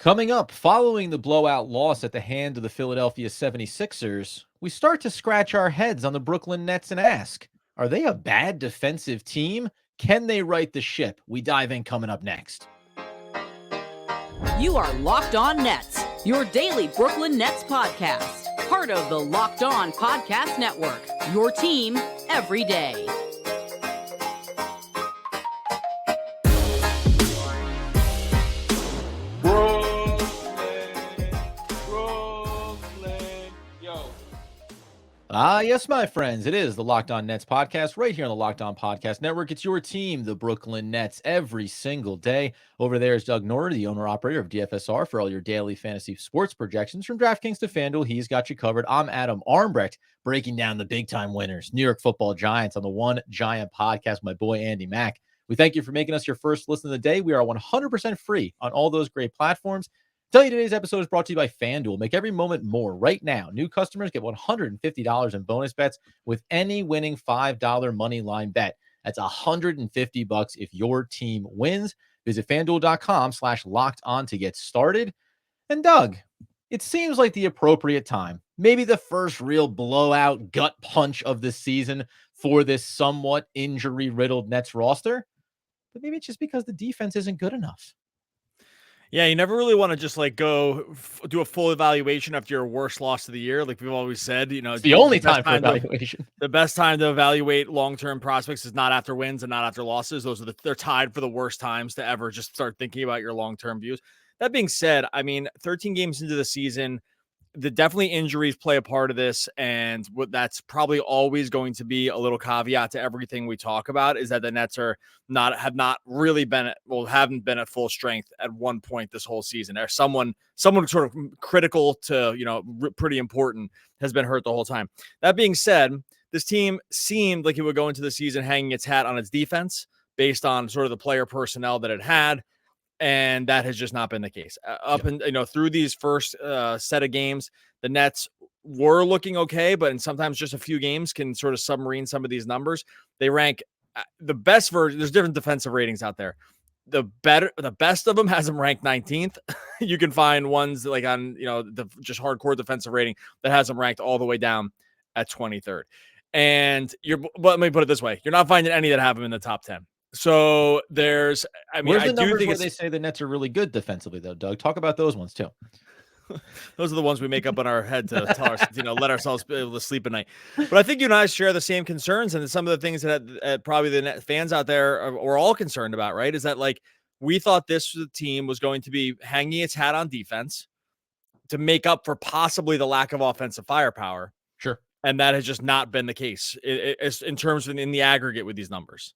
Coming up, following the blowout loss at the hand of the Philadelphia 76ers, we start to scratch our heads on the Brooklyn Nets and ask, are they a bad defensive team? Can they right the ship? We dive in coming up next. You are Locked On Nets, your daily Brooklyn Nets podcast. Part of the Locked On Podcast Network, your team every day. Yes, my friends, it is the Locked On Nets podcast right here on the Locked On Podcast Network. It's your team, the Brooklyn Nets, every single day. Over there is Doug Norrie, the owner-operator of DFSR, for all your daily fantasy sports projections. From DraftKings to FanDuel, he's got you covered. I'm Adam Armbrecht, breaking down the big-time winners, New York Football Giants, on the One Giant podcast, my boy Andy Mack. We thank you for making us your first listen of the day. We are 100% free on all those great platforms. Tell you today's episode is brought to you by FanDuel. Make every moment more. Right now, new customers get $150 in bonus bets with any winning $5 money line bet. That's $150 if your team wins. Visit FanDuel.com/lockedon to get started. And Doug, it seems like the appropriate time, maybe the first real blowout gut punch of the season for this somewhat injury-riddled Nets roster. But maybe it's just because the defense isn't good enough. Yeah, you never really want to just like go do a full evaluation after your worst loss of the year. Like we've always said, it's the only time for evaluation. The best time to evaluate long-term prospects is not after wins and not after losses. They're tied for the worst times to ever just start thinking about your long-term views. That being said, I mean, 13 games into the season, definitely injuries play a part of this, and what that's probably always going to be a little caveat to everything we talk about is that the Nets haven't been at full strength at one point this whole season. Or someone sort of critical to pretty important has been hurt the whole time. That being said, this team seemed like it would go into the season hanging its hat on its defense based on sort of the player personnel that it had. And that has just not been the case. Through these first set of games, the Nets were looking okay, but sometimes just a few games can sort of submarine some of these numbers. They rank the best version. There's different defensive ratings out there. The best of them has them ranked 19th. You can find ones like on the just hardcore defensive rating that has them ranked all the way down at 23rd. And let me put it this way: you're not finding any that have them in the top 10. So where's the numbers where they say the Nets are really good defensively, though, Doug? Talk about those ones too. Those are the ones we make up in our head to tell us, let ourselves be able to sleep at night. But I think you and I share the same concerns, and some of the things that probably the Net fans out there are all concerned about, right? Is that like we thought this team was going to be hanging its hat on defense to make up for possibly the lack of offensive firepower. Sure. And that has just not been the case in terms of in the aggregate with these numbers.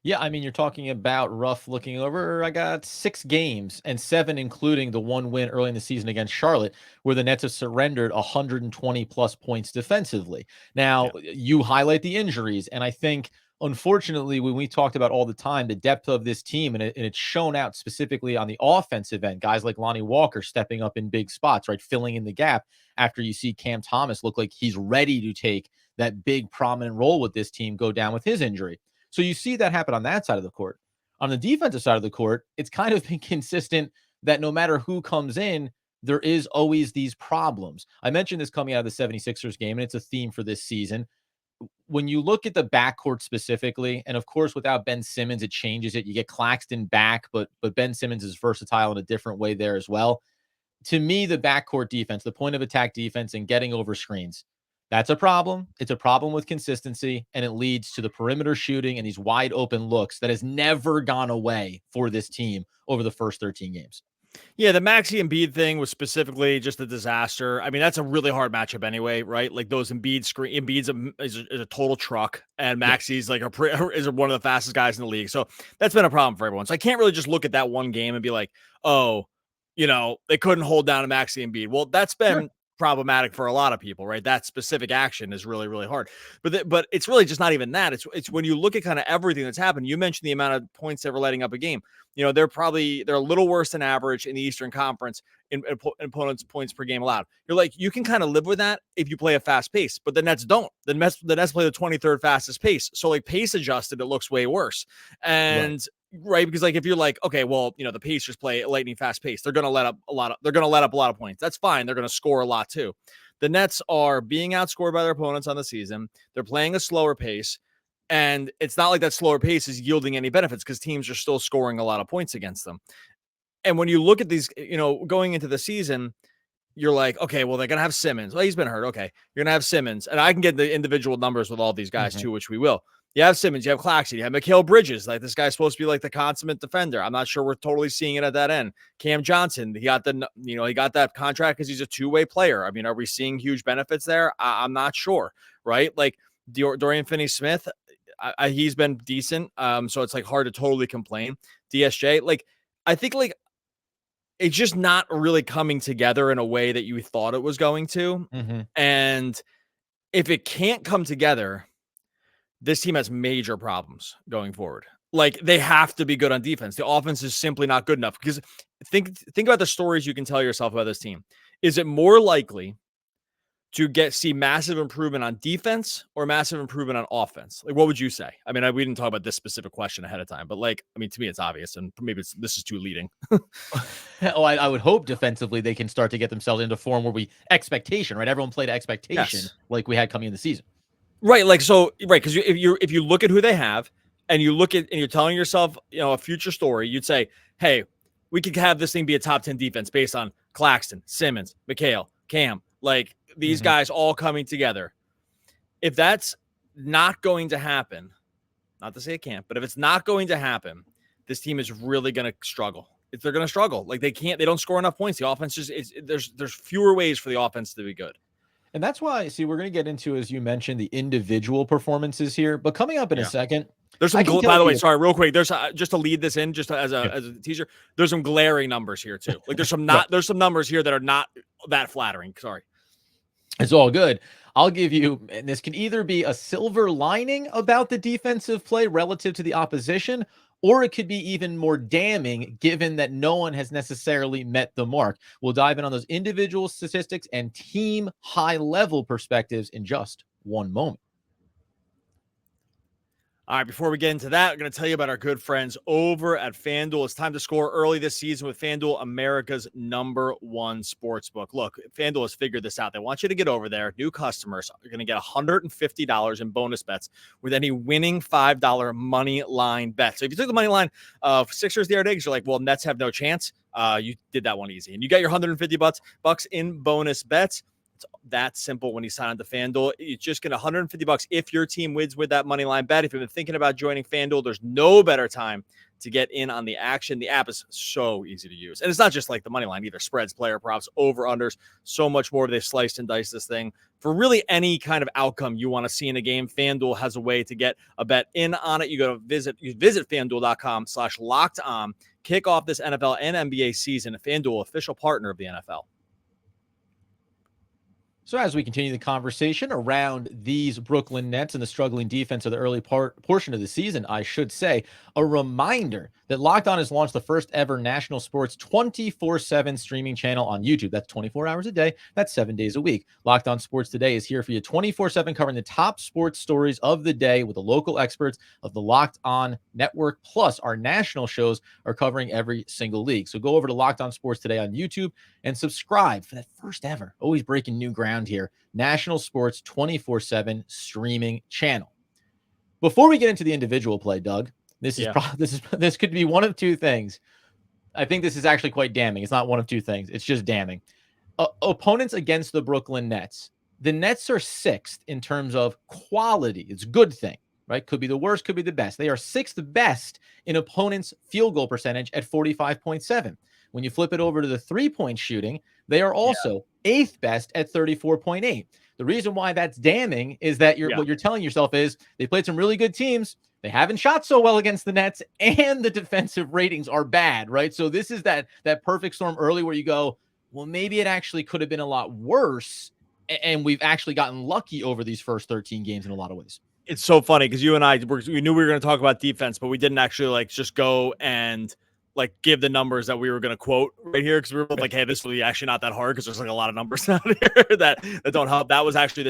Yeah, I mean, you're talking about looking over. I got 6 games and 7, including the one win early in the season against Charlotte, where the Nets have surrendered 120 plus points defensively. Now, You highlight the injuries, and I think, unfortunately, when we talked about all the time, the depth of this team, and it's shown out specifically on the offensive end, guys like Lonnie Walker stepping up in big spots, right, filling in the gap after you see Cam Thomas look like he's ready to take that big prominent role with this team go down with his injury. So you see that happen on that side of the court. On the defensive side of the court, it's kind of been consistent that no matter who comes in, there is always these problems. I mentioned this coming out of the 76ers game, and it's a theme for this season. When you look at the backcourt specifically, and of course, without Ben Simmons, it changes it. You get Claxton back, but Ben Simmons is versatile in a different way there as well. To me, the backcourt defense, the point of attack defense, and getting over screens, that's a problem. It's a problem with consistency, and it leads to the perimeter shooting and these wide open looks that has never gone away for this team over the first 13 games. Yeah, the Maxey Embiid thing was specifically just a disaster. I mean, that's a really hard matchup anyway, right? Like those Embiid's is a total truck, and Maxey's like is one of the fastest guys in the league. So that's been a problem for everyone. So I can't really just look at that one game and be like, oh, they couldn't hold down a Maxey Embiid. Well, that's been problematic for a lot of people, right? That specific action is really, really hard. But it's really just not even that. It's when you look at kind of everything that's happened. You mentioned the amount of points that were letting up a game. They're a little worse than average in the Eastern Conference in opponents' points per game allowed. You're like, you can kind of live with that if you play a fast pace, but the Nets don't. The Nets play the 23rd fastest pace. So like pace adjusted, it looks way worse. And right? Because like if you're like, okay, well, the Pacers play lightning fast pace, they're going to let up a lot of points. That's fine. They're going to score a lot too. The Nets are being outscored by their opponents on the season. They're playing a slower pace, and it's not like that slower pace is yielding any benefits because teams are still scoring a lot of points against them. And when you look at these, going into the season, you're like, okay, well, they're going to have Simmons. Well, he's been hurt. Okay. You're going to have Simmons. And I can get the individual numbers with all these guys too, which we will. You have Simmons, you have Claxton, you have Mikal Bridges. Like this guy's supposed to be like the consummate defender. I'm not sure we're totally seeing it at that end. Cam Johnson, he got that contract because he's a two-way player. I mean, are we seeing huge benefits there? I'm not sure, right? Like Dorian Finney-Smith, he's been decent. So it's like hard to totally complain. DSJ, like I think like it's just not really coming together in a way that you thought it was going to. And if it can't come together, this team has major problems going forward. Like they have to be good on defense. The offense is simply not good enough because think about the stories you can tell yourself about this team. Is it more likely to see massive improvement on defense or massive improvement on offense? Like, what would you say? I mean, we didn't talk about this specific question ahead of time, but like, I mean, to me, it's obvious, and maybe this is too leading. I would hope defensively they can start to get themselves into form where expectation, right? Everyone played expectation like we had coming in the season. Right. Like, so, right. Because if you look at who they have and you look at, and you're telling yourself, a future story, you'd say, hey, we could have this thing be a top 10 defense based on Claxton, Simmons, Mikal, Cam, like these guys all coming together. If that's not going to happen, not to say it can't, but if it's not going to happen, this team is really going to struggle. They're going to struggle. Like they don't score enough points. The offense there's fewer ways for the offense to be good. And that's why, we're going to get into, as you mentioned, the individual performances here. But coming up in a second, there's some, by the way, sorry, real quick. There's just to lead this in, just as a teaser. There's some glaring numbers here too. Like there's some there's some numbers here that are not that flattering. Sorry, it's all good. I'll give you, and this can either be a silver lining about the defensive play relative to the opposition, or it could be even more damning given that no one has necessarily met the mark. We'll dive in on those individual statistics and team high-level perspectives in just one moment. All right, before we get into that, I'm going to tell you about our good friends over at FanDuel. It's time to score early this season with FanDuel, America's #1 sportsbook. Look, FanDuel has figured this out. They want you to get over there. New customers are going to get $150 in bonus bets with any winning $5 money line bet. So if you took the money line of Sixers the other day, because you're like, well, Nets have no chance, you did that one easy. And you got your $150 in bonus bets. It's that simple when you sign on to FanDuel. You just get $150 if your team wins with that money line bet. If you've been thinking about joining FanDuel, there's no better time to get in on the action. The app is so easy to use. And it's not just like the money line either. Spreads, player props, over-unders, so much more. They've sliced and diced this thing. For really any kind of outcome you want to see in a game, FanDuel has a way to get a bet in on it. You visit FanDuel.com/lockedon. Kick off this NFL and NBA season. FanDuel, official partner of the NFL. So as we continue the conversation around these Brooklyn Nets and the struggling defense of the early portion of the season, I should say, a reminder that Locked On has launched the first ever national sports 24/7 streaming channel on YouTube. That's 24 hours a day. That's 7 days a week. Locked On Sports Today is here for you 24/7, covering the top sports stories of the day with the local experts of the Locked On Network. Plus, our national shows are covering every single league. So go over to Locked On Sports Today on YouTube and subscribe for that first ever, always breaking new ground here, national sports 24/7 streaming channel. Before we get into the individual play, Doug, this could be one of two things. I think this is actually quite damning. It's not one of two things. It's just damning. Opponents against the Brooklyn Nets. The Nets are 6th in terms of quality. It's a good thing, right? Could be the worst, could be the best. They are 6th best in opponents' field goal percentage at 45.7. When you flip it over to the three-point shooting, they are also 8th best at 34.8. The reason why that's damning is that what you're telling yourself is they played some really good teams. They haven't shot so well against the Nets, and the defensive ratings are bad, right? So this is that perfect storm early where you go, well, maybe it actually could have been a lot worse, and we've actually gotten lucky over these first 13 games in a lot of ways. It's so funny because you and I, we knew we were going to talk about defense, but we didn't actually just go and give the numbers that we were going to quote right here, because we were both like, hey, this will be actually not that hard because there's a lot of numbers out here that don't help. That was actually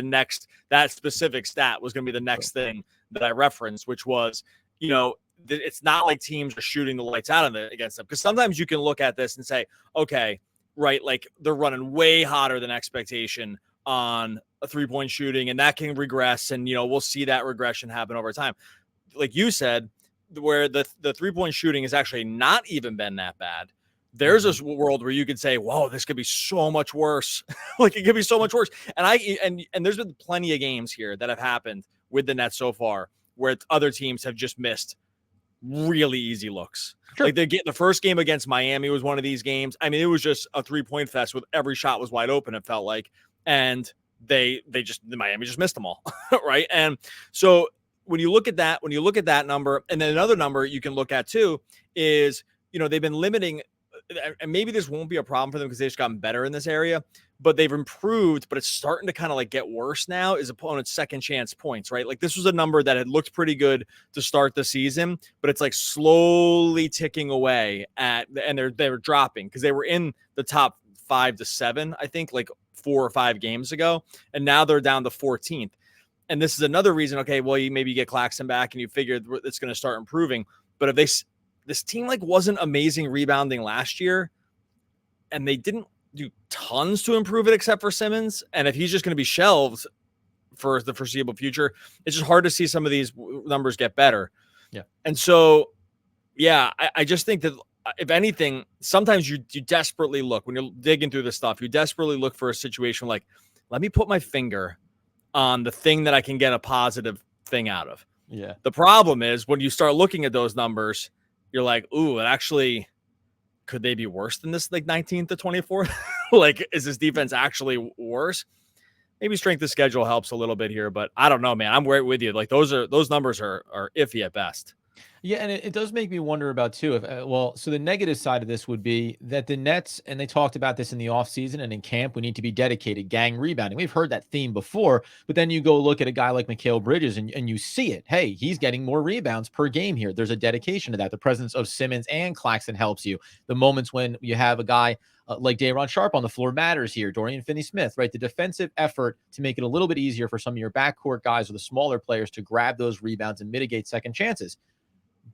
that specific stat was going to be the next thing that I referenced, which was, it's not like teams are shooting the lights out against them. Because sometimes you can look at this and say, okay, right, like they're running way hotter than expectation on a 3-point shooting, and that can regress. And, we'll see that regression happen over time. Like you said, where the 3-point shooting has actually not even been that bad. There's this world where you could say, whoa, this could be so much worse. Like it could be so much worse. And there's been plenty of games here that have happened with the Nets so far where other teams have just missed really easy looks. Sure. Like the first game against Miami was one of these games. I mean, it was just a 3-point fest with every shot was wide open, it felt like. And Miami just missed them all. Right. And so when you look at that number, and then another number you can look at too is, they've been limiting, and maybe this won't be a problem for them because they've just gotten better in this area, but they've improved, but it's starting to kind of like get worse now, is opponents' second chance points, right? Like this was a number that had looked pretty good to start the season, but it's like slowly ticking away and they're dropping because they were in the top 5 to 7, I think, like 4 or 5 games ago, and now they're down to 14th. And this is another reason, okay, well, you maybe get Claxton back and you figure it's going to start improving. But if this team like wasn't amazing rebounding last year, and they didn't do tons to improve it except for Simmons, and if he's just going to be shelved for the foreseeable future, it's just hard to see some of these numbers get better. Yeah. And so, yeah, I just think that if anything, sometimes you desperately look, when you're digging through this stuff, you desperately look for a situation like, let me put my finger on the thing that I can get a positive thing out of. Yeah. The problem is when you start looking at those numbers, you're like, ooh, it actually, could they be worse than this, like 19th to 24th? Like, is this defense actually worse? Maybe strength of schedule helps a little bit here, but I don't know, man. I'm right with you. Like those numbers are iffy at best. Yeah, and it does make me wonder about too. If so the negative side of this would be that the Nets, and they talked about this in the offseason and in camp, we need to be dedicated gang rebounding. We've heard that theme before, but then you go look at a guy like Mikal Bridges and you see it. Hey, he's getting more rebounds per game here. There's a dedication to that. The presence of Simmons and Claxton helps you. The moments when you have a guy like Day'Ron Sharpe on the floor matters here. Dorian Finney-Smith, right? The defensive effort to make it a little bit easier for some of your backcourt guys or the smaller players to grab those rebounds and mitigate second chances.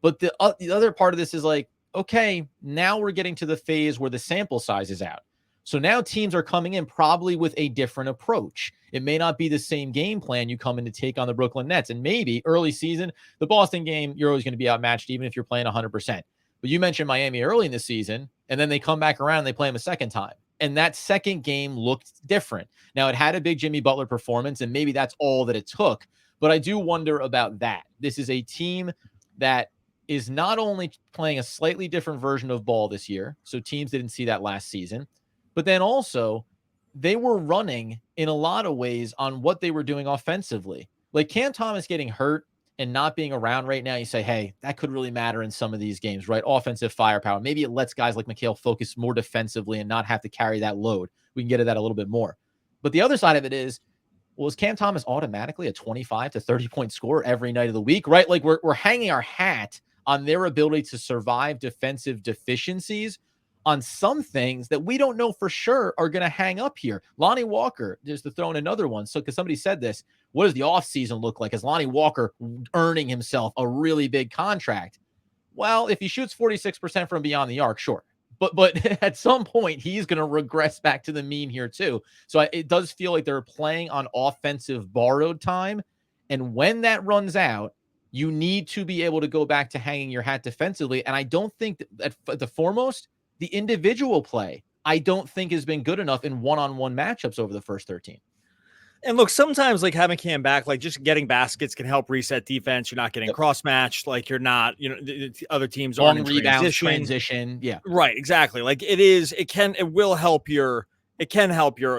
But the other part of this is like, okay, now we're getting to the phase where the sample size is out. So now teams are coming in probably with a different approach. It may not be the same game plan you come in to take on the Brooklyn Nets. And maybe early season, the Boston game, you're always going to be outmatched even if you're playing 100%. But you mentioned Miami early in the season, and then they come back around and they play them a second time. And that second game looked different. Now, it had a big Jimmy Butler performance, and maybe that's all that it took. But I do wonder about that. This is a team that is not only playing a slightly different version of ball this year, so teams didn't see that last season, but then also they were running in a lot of ways on what they were doing offensively. Like Cam Thomas getting hurt and not being around right now, you say, hey, that could really matter in some of these games, right? Offensive firepower. Maybe it lets guys like Mikal focus more defensively and not have to carry that load. We can get to that a little bit more. But the other side of it is, well, is Cam Thomas automatically a 25 to 30-point scorer every night of the week, right? Like we're hanging our hat on their ability to survive defensive deficiencies on some things that we don't know for sure are going to hang up here. Lonnie Walker, just to throw in another one. So, because somebody said this, what does the offseason look like? Is Lonnie Walker earning himself a really big contract? Well, if he shoots 46% from beyond the arc, sure. But at some point, he's going to regress back to the mean here too. So it does feel like they're playing on offensive borrowed time. And when that runs out, you need to be able to go back to hanging your hat defensively. And I don't think that the foremost, the individual play, I don't think has been good enough in one-on-one matchups over the first 13. And look, sometimes like having Cam back, like just getting baskets can help reset defense. You're not getting cross-matched. Like you're not, the other teams aren't in rebounds, transition. Yeah. Right. Exactly. Like it will help your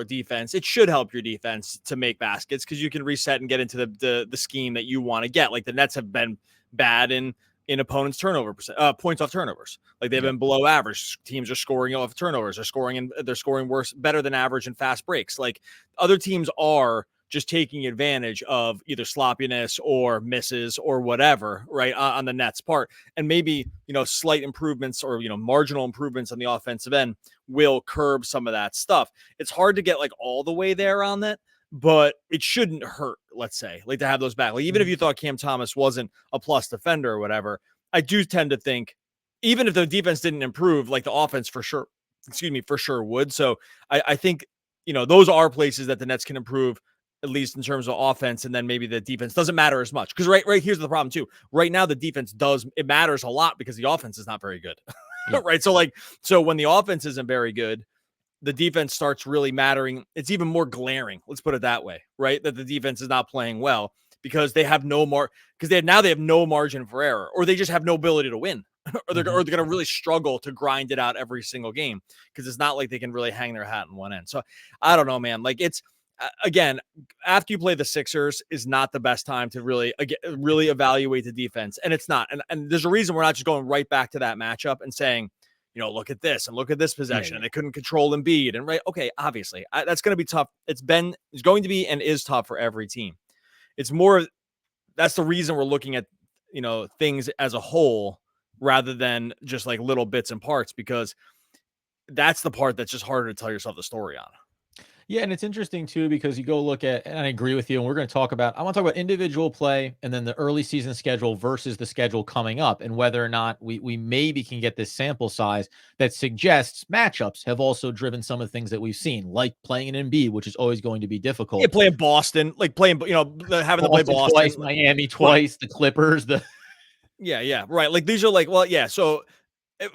defense. It should help your defense to make baskets because you can reset and get into the scheme that you want to get. Like the Nets have been bad in opponents' turnover points off turnovers. Like they've been below average. Teams are scoring off turnovers. They're scoring better than average in fast breaks. Like other teams are just taking advantage of either sloppiness or misses or whatever, right, on the Nets' part. And maybe, slight improvements or, marginal improvements on the offensive end will curb some of that stuff. It's hard to get like all the way there on that, but it shouldn't hurt, let's say, like to have those back. Like even if you thought Cam Thomas wasn't a plus defender or whatever, I do tend to think, even if the defense didn't improve, like the offense for sure would. So I think, those are places that the Nets can improve, at least in terms of offense. And then maybe the defense doesn't matter as much. Because right here's the problem too. Right now, the defense it matters a lot because the offense is not very good. Yeah. Right. So when the offense isn't very good, the defense starts really mattering. It's even more glaring. Let's put it that way, right? That the defense is not playing well because they have no margin for error, or they just have no ability to win. Or they're going to really struggle to grind it out every single game because it's not like they can really hang their hat in one end. So I don't know, man. Like, it's again, after you play the Sixers is not the best time to really evaluate the defense. And it's not. And there's a reason we're not just going right back to that matchup and saying, look at this and look at this possession. And they couldn't control Embiid. And okay, obviously that's going to be tough. It's going to be and is tough for every team. It's more, that's the reason we're looking at, things as a whole rather than just like little bits and parts, because that's the part that's just harder to tell yourself the story on. Yeah, and it's interesting too because you go look at, and I agree with you, and I want to talk about individual play and then the early season schedule versus the schedule coming up, and whether or not we maybe can get this sample size that suggests matchups have also driven some of the things that we've seen, like playing an Embiid, which is always going to be difficult. Yeah, playing Boston, like having to play Boston twice, Miami twice, the Clippers, yeah, right. Like these are like, well, yeah, so.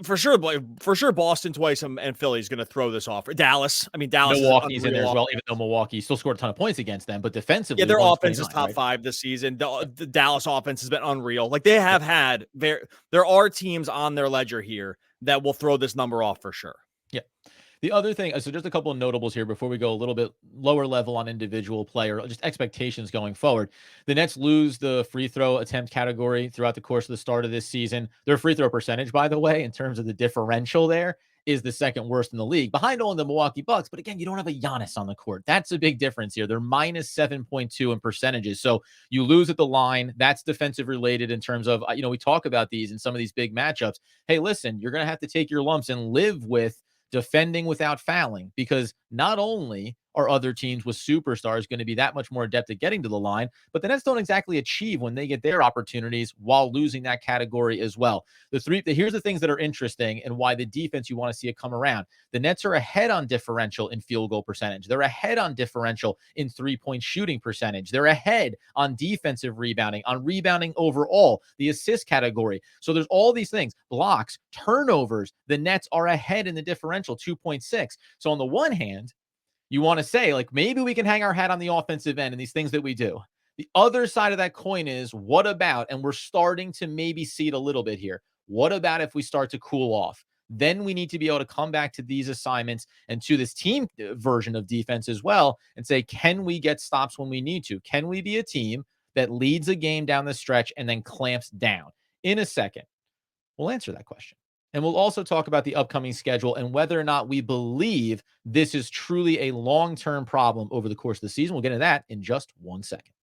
For sure, Boston twice and Philly is going to throw this off. Dallas Milwaukee's in there as well, even though Milwaukee still scored a ton of points against them. But defensively, yeah, their offense is top 5 this season. The Dallas offense has been unreal. Like they have had there are teams on their ledger here that will throw this number off for sure. Yeah. The other thing, so just a couple of notables here before we go a little bit lower level on individual player, just expectations going forward. The Nets lose the free throw attempt category throughout the course of the start of this season. Their free throw percentage, by the way, in terms of the differential there, is the second worst in the league, behind only the Milwaukee Bucks. But again, you don't have a Giannis on the court. That's a big difference here. They're minus 7.2 in percentages. So you lose at the line. That's defensive related in terms of, we talk about these in some of these big matchups. Hey, listen, you're going to have to take your lumps and live with defending without fouling, because not only are other teams with superstars going to be that much more adept at getting to the line, but the Nets don't exactly achieve when they get their opportunities while losing that category as well. Here's the things that are interesting and why the defense, you want to see it come around. The Nets are ahead on differential in field goal percentage. They're ahead on differential in 3-point shooting percentage. They're ahead on defensive rebounding, on rebounding overall, the assist category. So there's all these things, blocks, turnovers. The Nets are ahead in the differential, 2.6. So on the one hand, you want to say, like, maybe we can hang our hat on the offensive end and these things that we do. The other side of that coin is, what about, and we're starting to maybe see it a little bit here, what about if we start to cool off? Then we need to be able to come back to these assignments and to this team version of defense as well and say, can we get stops when we need to? Can we be a team that leads a game down the stretch and then clamps down? In a second, we'll answer that question. And we'll also talk about the upcoming schedule and whether or not we believe this is truly a long-term problem over the course of the season. We'll get into that in just 1 second.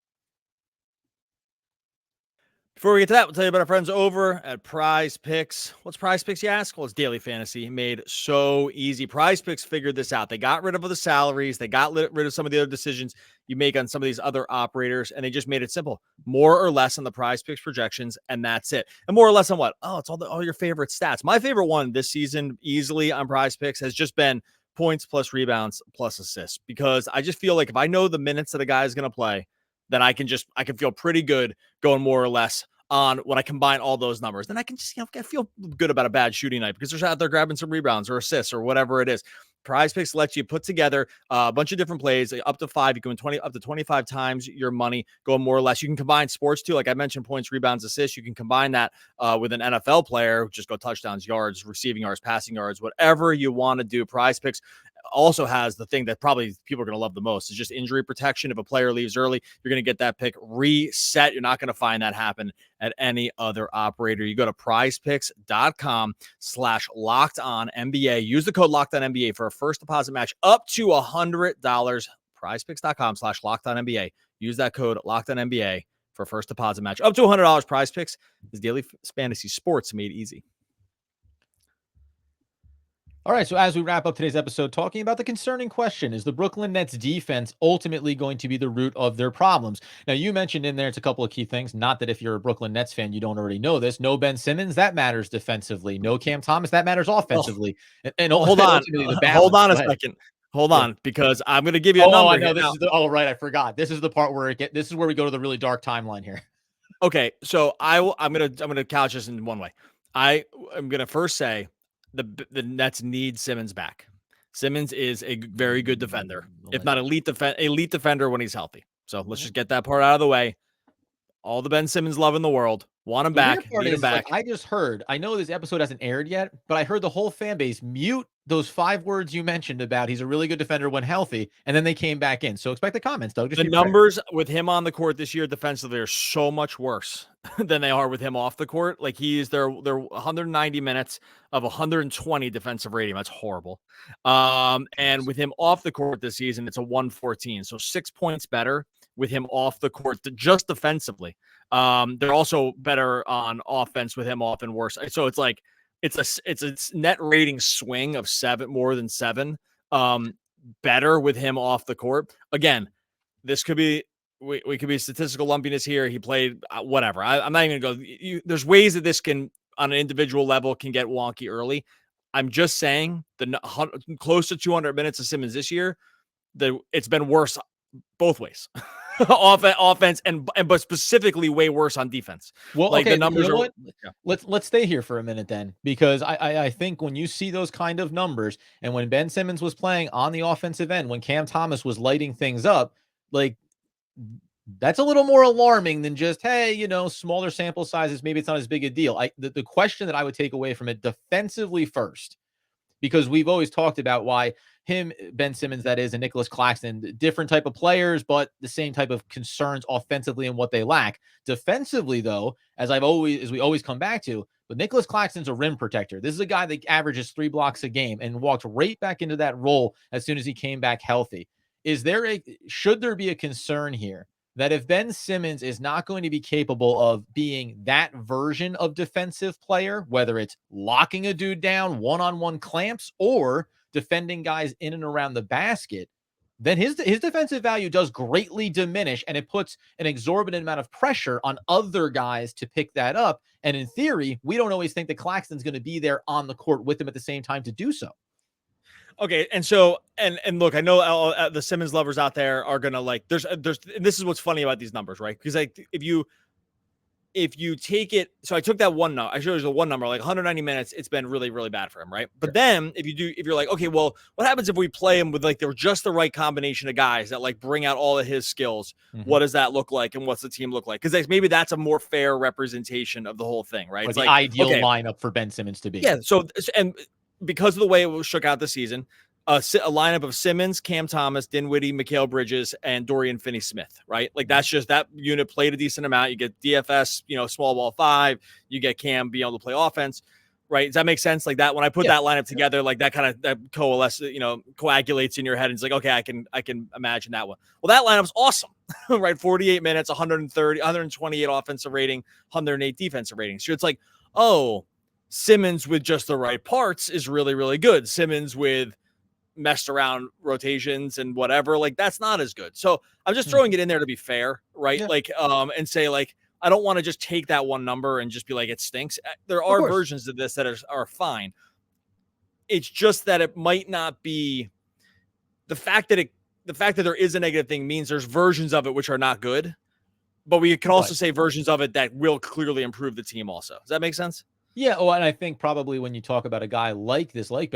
Before we get to that, we'll tell you about our friends over at Prize Picks. What's Prize Picks, you ask? Well, it's daily fantasy made so easy. Prize Picks figured this out. They got rid of the salaries. They got rid of some of the other decisions you make on some of these other operators, and they just made it simple. More or less on the Prize Picks projections, and that's it. And more or less on what? Oh, it's all your favorite stats. My favorite one this season, easily on Prize Picks, has just been points plus rebounds plus assists, because I just feel like if I know the minutes that a guy is going to play, then I can feel pretty good going more or less on when I combine all those numbers. Then I can just feel good about a bad shooting night because they're out there grabbing some rebounds or assists or whatever it is. Prize Picks lets you put together a bunch of different plays, up to 5. You can win up to 25 times your money, going more or less. You can combine sports too, like I mentioned, points, rebounds, assists. You can combine that with an NFL player, just go touchdowns, yards, receiving yards, passing yards, whatever you want to do. Prize Picks also has the thing that probably people are going to love the most, is just injury protection. If a player leaves early, you're going to get that pick reset. You're not going to find that happen at any other operator. You go to prizepicks.com/LockedOnNBA. Use the code LockedOnNBA for a first deposit match up to $100. prizepicks.com/LockedOnNBA. Use that code LockedOnNBA for a first deposit match up to $100. Prize Picks is daily fantasy sports made easy. All right, so as we wrap up today's episode, talking about the concerning question, is the Brooklyn Nets defense ultimately going to be the root of their problems? Now, you mentioned in there, it's a couple of key things. Not that if you're a Brooklyn Nets fan, you don't already know this. No Ben Simmons, that matters defensively. No Cam Thomas, that matters Oh, offensively. And hold on. ultimately the Hold balance. on Go a ahead. second. Hold Yeah. on, because I'm going to give you a Oh, I number know. here. Now, Right. I forgot. This is the part where this is where we go to the really dark timeline here. okay, so I'm gonna couch this in one way. I'm gonna first say the Nets need Simmons back. Simmons is a very good defender, if not elite defender when he's healthy. So let's just get that part out of the way. All the Ben Simmons love in the world. Want him The weird back, part need him is, like, back. I just heard, I know this episode hasn't aired yet, but I heard the whole fan base mute those 5 words you mentioned about he's a really good defender when healthy, and then they came back in. So expect the comments, Doug. Just The be prepared. numbers with him on the court this year defensively are so much worse than they are with him off the court. Like they're 190 minutes of 120 defensive rating. That's horrible. And with him off the court this season, it's a 114. So 6 points better with him off the court just defensively. They're also better on offense with him off and worse. So it's like it's a net rating swing of more than 7. Better with him off the court. Again, this could be we could be statistical lumpiness here. He played whatever. I'm not even gonna go. There's ways that this can, on an individual level, can get wonky early. I'm just saying close to 200 minutes of Simmons this year, it's been worse both ways. Offense but specifically way worse on defense. Well, like okay, the numbers you know are. what? Yeah. Let's stay here for a minute then, because I think when you see those kind of numbers, and when Ben Simmons was playing on the offensive end, when Cam Thomas was lighting things up, like, that's a little more alarming than just, hey, smaller sample sizes, maybe it's not as big a deal. The question that I would take away from it defensively first, because we've always talked about why Ben Simmons, that is, and Nic Claxton, different type of players, but the same type of concerns offensively and what they lack. Defensively, though, as we always come back to, but Nic Claxton's a rim protector. This is a guy that averages 3 blocks a game and walked right back into that role as soon as he came back healthy. Should there be a concern here that if Ben Simmons is not going to be capable of being that version of defensive player, whether it's locking a dude down, one-on-one clamps, or defending guys in and around the basket, then his defensive value does greatly diminish, and it puts an exorbitant amount of pressure on other guys to pick that up. And in theory, we don't always think that Claxton's going to be there on the court with him at the same time to do so. Okay, and so and look, I know the Simmons lovers out there are gonna like. There's and this is what's funny about these numbers, right? Because like if you take it, so I took that one number. I showed you the one number, like 190 minutes. It's been really, really bad for him, right? But then if you're like, okay, well, what happens if we play him with like they're just the right combination of guys that like bring out all of his skills? Mm-hmm. What does that look like, and what's the team look like? Because maybe that's a more fair representation of the whole thing, right? It's like the ideal okay, lineup for Ben Simmons to be. Yeah. So and because of the way it was shook out this season, a lineup of Simmons, Cam Thomas, Dinwiddie, Mikal Bridges, and Dorian Finney-Smith, right? Like that's just that unit played a decent amount. You get DFS, small ball 5. You get Cam being able to play offense, right? Does that make sense? Like that when I put that lineup together, like that kind of that coagulates in your head, and it's like, okay, I can imagine that one. Well, that lineup's awesome, right? 48 minutes, 128 offensive rating, 108 defensive rating. So it's like, oh, Simmons with just the right parts is really, really good. Simmons with messed around rotations and whatever, like that's not as good. So I'm just throwing it in there to be fair, right? Yeah. Like and say like I don't want to just take that one number and just be like it stinks. There are versions of this that are fine. It's just that it might not be the fact that there is a negative thing means there's versions of it which are not good, but we can also say versions of it that will clearly improve the team also. Does that make sense? Yeah, and I think probably when you talk about a guy like this, when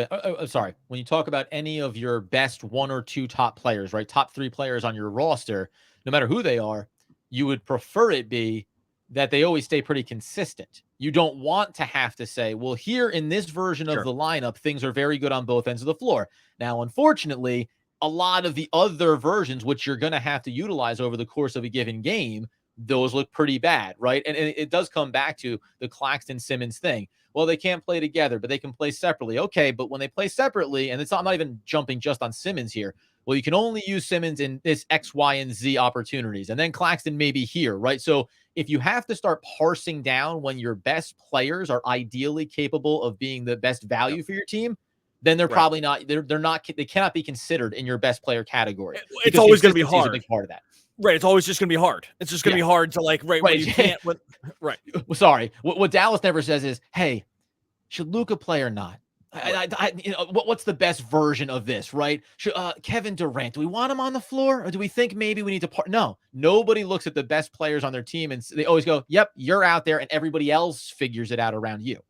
you talk about any of your best 1 or 2 top players, right, top 3 players on your roster, no matter who they are, you would prefer it be that they always stay pretty consistent. You don't want to have to say, well, here in this version of the lineup, things are very good on both ends of the floor. Now, unfortunately, a lot of the other versions, which you're going to have to utilize over the course of a given game, those look pretty bad, right? And it does come back to the Claxton Simmons thing. Well, they can't play together, but they can play separately. Okay, but when they play separately, and I'm not even jumping just on Simmons here. Well, you can only use Simmons in this X, Y, and Z opportunities, and then Claxton may be here, right? So if you have to start parsing down when your best players are ideally capable of being the best value for your team, then they're probably not. They're not. They cannot be considered in your best player category. It's always going to be consistency is hard. a big part of that. Right. It's always just going to be hard. It's just going to be hard to like, when you can't. Right. Sorry. What Dallas never says is, hey, should Luka play or not? What's the best version of this, right? Should, Kevin Durant, do we want him on the floor, or do we think maybe we need to No, nobody looks at the best players on their team and they always go, yep, you're out there, and everybody else figures it out around you.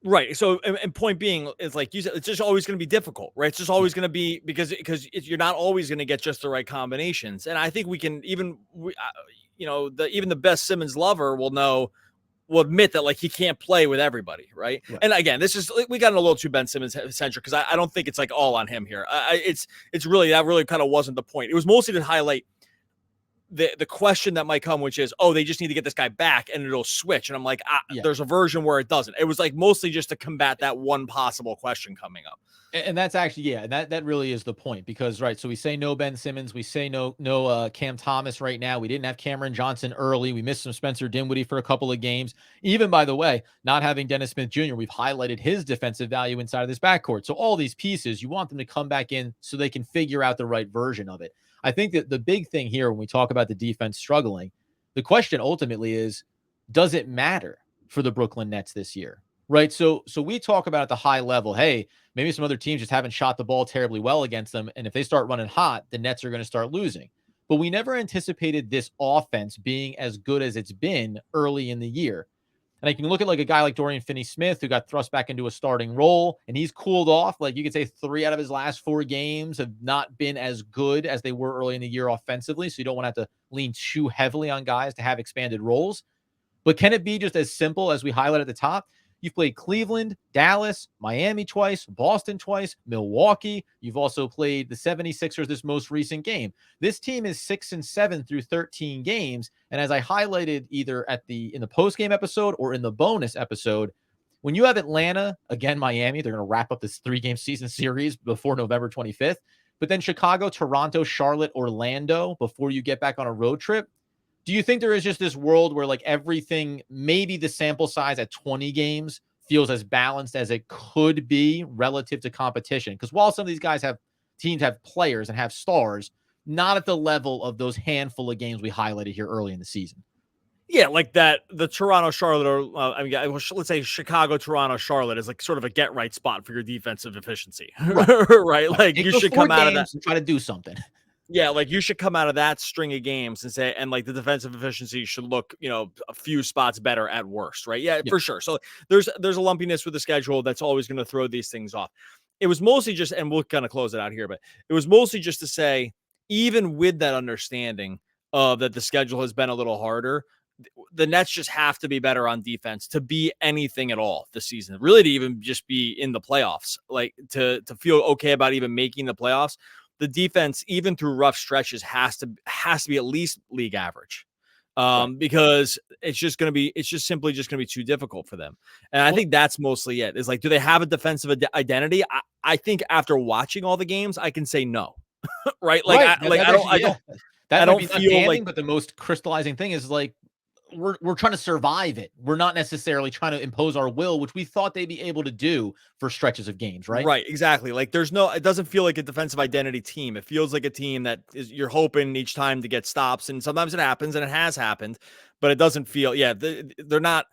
Right. So, and point being is, like you said, it's just always going to be difficult, right? It's just always going to be because you're not always going to get just the right combinations. And I think we can even the best Simmons lover will admit that, like, he can't play with everybody, right? And again, we got a little too Ben Simmons centric because I don't think it's like all on him here. It's really kind of wasn't the point. It was mostly to highlight the question that might come, which is, they just need to get this guy back and it'll switch. And I'm like, there's a version where it doesn't. It was like mostly just to combat that one possible question coming up. And that's actually, that really is the point, because, right, so we say no Ben Simmons, we say no Cam Thomas right now. We didn't have Cameron Johnson early. We missed some Spencer Dinwiddie for a couple of games. Even, by the way, not having Dennis Smith Jr., we've highlighted his defensive value inside of this backcourt. So all these pieces, you want them to come back in so they can figure out the right version of it. I think that the big thing here, when we talk about the defense struggling, the question ultimately is, does it matter for the Brooklyn Nets this year? Right. So we talk about at the high level, hey, maybe some other teams just haven't shot the ball terribly well against them. And if they start running hot, the Nets are going to start losing. But we never anticipated this offense being as good as it's been early in the year. And I can look at like a guy like Dorian Finney-Smith, who got thrust back into a starting role, and he's cooled off. Like, you could say 3 out of his last 4 games have not been as good as they were early in the year offensively. So you don't want to have to lean too heavily on guys to have expanded roles. But can it be just as simple as we highlight at the top? You've played Cleveland, Dallas, Miami twice, Boston twice, Milwaukee. You've also played the 76ers this most recent game. This team is 6-7 through 13 games. And as I highlighted either in the post-game episode or in the bonus episode, when you have Atlanta, again, Miami, they're going to wrap up this 3-game season series before November 25th. But then Chicago, Toronto, Charlotte, Orlando before you get back on a road trip. Do you think there is just this world where, like, everything, maybe the sample size at 20 games feels as balanced as it could be relative to competition? Because while some of these teams have players and have stars, not at the level of those handful of games we highlighted here early in the season. Yeah, like that, the Toronto, Charlotte, or let's say Chicago, Toronto, Charlotte is like sort of a get right spot for your defensive efficiency, right? Like, you should come out of that and try to do something. Yeah, like, you should come out of that string of games and like the defensive efficiency should look, a few spots better at worst, right? Yeah, for sure. So there's a lumpiness with the schedule that's always going to throw these things off. It was mostly just, and we'll kind of close it out here, but it was mostly just to say, even with that understanding of that the schedule has been a little harder, the Nets just have to be better on defense to be anything at all this season, really, to even just be in the playoffs, like to feel okay about even making the playoffs. The defense, even through rough stretches, has to be at least league average, because it's just simply going to be too difficult for them. And I think that's mostly it. Is like, do they have a defensive identity? I think after watching all the games, I can say no, right? Like, I don't feel like. But the most crystallizing thing is, like, we're trying to survive it. We're not necessarily trying to impose our will, which we thought they'd be able to do for stretches of games, right? Right, exactly. Like, it doesn't feel like a defensive identity team. It feels like a team that you're hoping each time to get stops, and sometimes it happens, and it has happened, but it doesn't feel, they're not,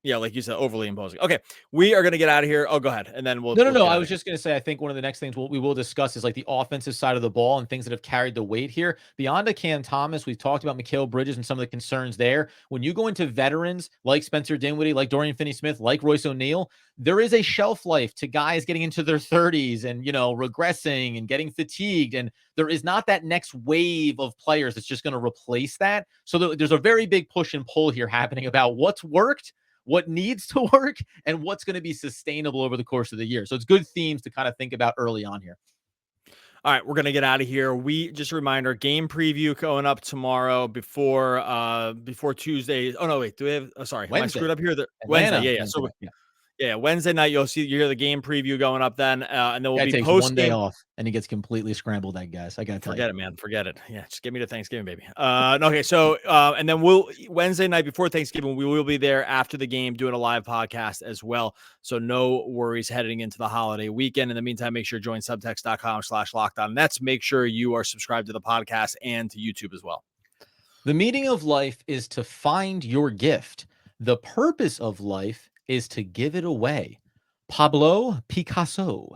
like you said, overly imposing. Okay, we are going to get out of here. Oh, go ahead. And then we'll. No. I was just going to say, I think one of the next things we will discuss is like the offensive side of the ball and things that have carried the weight here. Beyond a Cam Thomas, we've talked about Mikal Bridges and some of the concerns there. When you go into veterans like Spencer Dinwiddie, like Dorian Finney-Smith, like Royce O'Neal, there is a shelf life to guys getting into their 30s and, regressing and getting fatigued. And there is not that next wave of players that's just going to replace that. So there's a very big push and pull here happening about what's worked, what needs to work, and what's going to be sustainable over the course of the year. So it's good themes to kind of think about early on here. All right, we're going to get out of here. Just a reminder, game preview going up tomorrow before Tuesday. Oh, no, wait. Do we have, sorry, Wednesday. am I screwed up here? Wednesday. Yeah. So Yeah, Wednesday night you hear the game preview going up then, and then we'll Guy be takes post one day game. off and he gets completely scrambled. That guys, I gotta tell Forget you. it, man. Forget it. Yeah, just get me to Thanksgiving, baby. Okay, so and then Wednesday night before Thanksgiving, we will be there after the game doing a live podcast as well. So no worries heading into the holiday weekend. In the meantime, make sure to join subtext.com/lockedonnets. Make sure you are subscribed to the podcast and to YouTube as well. The meaning of life is to find your gift. The purpose of life is to give it away. Pablo Picasso.